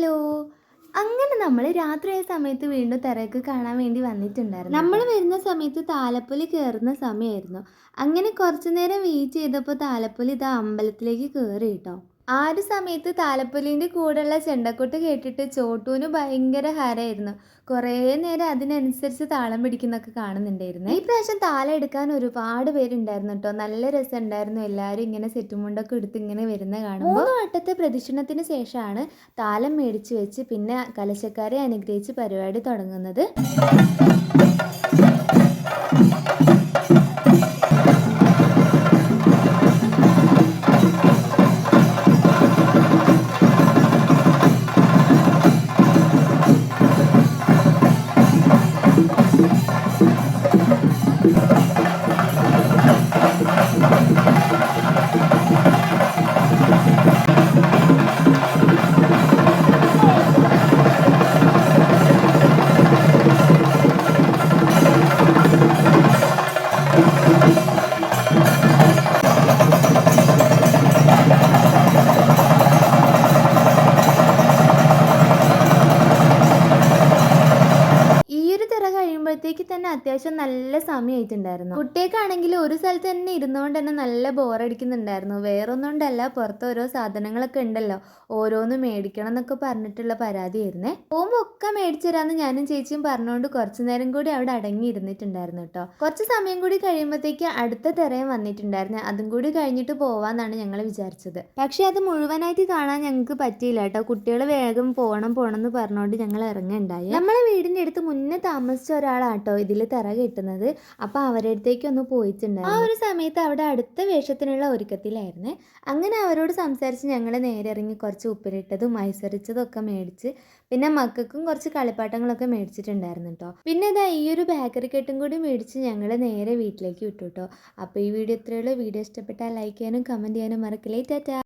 Hello. അങ്ങനെ നമ്മൾ രാത്രിയായ സമയത്ത് വീണ്ടും തിരക്ക് കാണാൻ വേണ്ടി വന്നിട്ടുണ്ടായിരുന്നു. നമ്മൾ വരുന്ന സമയത്ത് താലപ്പൊലി കയറുന്ന സമയമായിരുന്നു. അങ്ങനെ കുറച്ചു നേരം വെയിറ്റ് ചെയ്തപ്പോൾ താലപ്പൊലി ഇതാ അമ്പലത്തിലേക്ക് കയറി കേട്ടോ. ആ ഒരു സമയത്ത് താലപ്പൊലീൻ്റെ കൂടെയുള്ള ചെണ്ടക്കൊട്ട് കേട്ടിട്ട് ചോട്ടൂന് ഭയങ്കര ഹരമായിരുന്നു. കുറേ നേരം അതിനനുസരിച്ച് താളം പിടിക്കുന്നൊക്കെ കാണുന്നുണ്ടായിരുന്നു. ഈ പ്രാവശ്യം താലം എടുക്കാൻ ഒരുപാട് പേരുണ്ടായിരുന്നു കേട്ടോ. നല്ല രസമുണ്ടായിരുന്നു. എല്ലാവരും ഇങ്ങനെ സെറ്റുമുണ്ടൊക്കെ എടുത്ത് ഇങ്ങനെ വരുന്ന കാണുമ്പോൾ 3 വട്ടത്തെ പ്രദക്ഷിണത്തിന് ശേഷമാണ് താലം മേടിച്ച് വെച്ച് പിന്നെ കലശക്കാരെ അനുഗ്രഹിച്ച് പരിപാടി തുടങ്ങുന്നത്. കഴിയുമ്പോഴത്തേക്ക് തന്നെ അത്യാവശ്യം നല്ല സമയമായിട്ടുണ്ടായിരുന്നു. കുട്ടിയൊക്കെയാണെങ്കിൽ ഒരു സ്ഥലത്ത് തന്നെ ഇരുന്നുകൊണ്ട് തന്നെ നല്ല ബോറടിക്കുന്നുണ്ടായിരുന്നു. വേറൊന്നും കൊണ്ടല്ല, പുറത്ത് ഓരോ സാധനങ്ങളൊക്കെ ഉണ്ടല്ലോ, ഓരോന്ന് മേടിക്കണം എന്നൊക്കെ പറഞ്ഞിട്ടുള്ള പരാതിയായിരുന്നേ. പോകുമ്പോൾ ഒക്കെ മേടിച്ചു തരാമെന്ന് ഞാനും ചേച്ചിയും പറഞ്ഞുകൊണ്ട് കുറച്ചു നേരം കൂടി അവിടെ അടങ്ങിയിരുന്നിട്ടുണ്ടായിരുന്നു കേട്ടോ. കുറച്ച് സമയം കൂടി കഴിയുമ്പോഴത്തേക്ക് അടുത്ത തിറയും വന്നിട്ടുണ്ടായിരുന്നു. അതും കൂടി കഴിഞ്ഞിട്ട് പോവാന്നാണ് ഞങ്ങൾ വിചാരിച്ചത്. പക്ഷെ അത് മുഴുവനായിട്ട് കാണാൻ ഞങ്ങൾക്ക് പറ്റിയില്ല കേട്ടോ. കുട്ടികൾ വേഗം പോകണം എന്ന് പറഞ്ഞുകൊണ്ട് ഞങ്ങൾ ഇറങ്ങുണ്ടായി. നമ്മളെ വീടിൻ്റെ അടുത്ത് മുന്നേ താമസിച്ച ഒരാളാട്ടോ ഇതിൽ തിറ കിട്ടുന്നത്. അപ്പോൾ അവരുടെ അടുത്തേക്ക് ഒന്ന് പോയിട്ടുണ്ടായിരുന്നു. ആ ഒരു സമയത്ത് അവിടെ അടുത്ത വേഷത്തിനുള്ള ഒരുക്കത്തിലായിരുന്നേ. അങ്ങനെ അവരോട് സംസാരിച്ച് ഞങ്ങൾ നേരെ ഇറങ്ങി കുറച്ച് ഉപ്പിലിട്ടതും ഐസറിച്ചതും ഒക്കെ മേടിച്ച് പിന്നെ മക്കൾക്കും കുറച്ച് കളിപ്പാട്ടങ്ങളൊക്കെ മേടിച്ചിട്ടുണ്ടായിരുന്നു കേട്ടോ. പിന്നെ ഇതാ ഈ ഒരു ബേക്കറി കെട്ടും കൂടി മേടിച്ച് ഞങ്ങൾ നേരെ വീട്ടിലേക്ക് വിട്ടു കേട്ടോ. അപ്പോൾ ഈ വീഡിയോ ഇത്രയുള്ളൂ. വീഡിയോ ഇഷ്ടപ്പെട്ടാൽ ലൈക്ക് ചെയ്യാനും കമൻറ്റ് ചെയ്യാനും മറക്കില്ലേ. ടാറ്റാ.